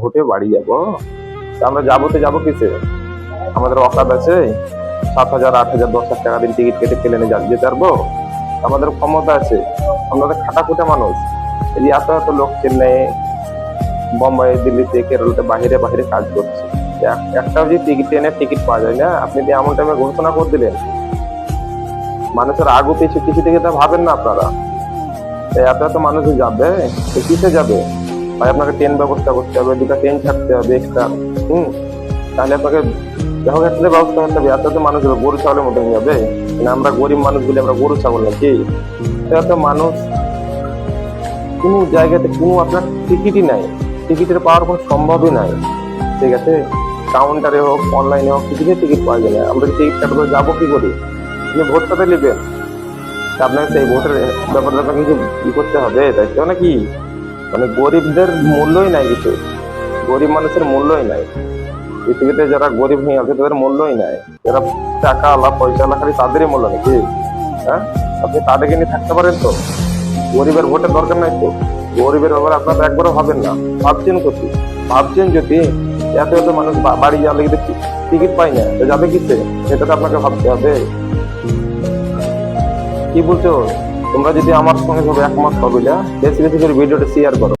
ভোটে বাড়ি যাব। আমরা যাবো তো যাবো কিসে? আমাদের অকাত আছে 7,000, 8,000, 10,000 টাকা দিন টিকিট কেটে প্লেনে যেতে পারবো? আমাদের ক্ষমতা আছে, আমাদের খাটাখুটে মানুষ। এই যে এত এত লোক চেন্নাই, বোম্বাই, দিল্লিতে, কেরলতে বাহিরে বাহিরে কাজ করছে, একটাও যে ট্রেনের টিকিট পাওয়া যায় না। আপনি যে এমন টাইমে ঘোষণা করে দিলেন, মানুষের আগু পিছু কিছু দিকে তা ভাবেন না আপনারা। এত এত মানুষ যাবে, কিসে যাবে? ভাই আপনাকে ট্রেন ব্যবস্থা করতে হবে, দুটো ট্রেন ছাড়তে হবে এক্সট্রা। তাহলে আপনাকে দেখো একটা ব্যবস্থা করতে হবে। এত এত মানুষ যাবে, গরু ছাগলের মতো যাবে না? আমরা গরিব মানুষ বলে আমরা গরু ছাগল নাকি? এত মানুষ, কোনো জায়গাতে কোনো আপনার টিকিটই নাই, টিকিটের পাওয়ার কোনো সম্ভবই নাই। ঠিক আছে, কাউন্টারে হোক অনলাইনে হোক কিছুতে টিকিট পাওয়া যায় না। আমরা টিকিট কাটবো, যাবো কি করি? আপনি ভোটটাতে নেবেন, আপনাকে সেই ভোটের ব্যাপারে আপনাকে কিছু ই করতে হবে, তাই তো নাকি? মানে গরিবদের মূল্যই নাই কিছু, গরিব মানুষের মূল্যই নাই পৃথিবীতে। যারা গরিব হয়ে আছে তাদের মূল্যই নাই। যারা টাকা আলা পয়সা আলা খালি তাদেরই মূল্য নাকি? হ্যাঁ, আপনি তাদেরকে নিয়ে থাকতে পারেন তো? গরিবের ভোটের দরকার নাই তো। গরিবের ব্যাপারে আপনারা একবারও ভাবেন না। ভাবছেন ক্ষতি, ভাবছেন যদি এত এত মানুষ বাড়ি যাওয়ার লেগে টিকিট পাই না, তো যাবে কিসে? সেটা তো আপনাকে ভাবতে হবে। কি বলছো? তোমরা যদি আমার সঙ্গে সব একমত হবে না, বেশি বেশি করে ভিডিওটা শেয়ার করো।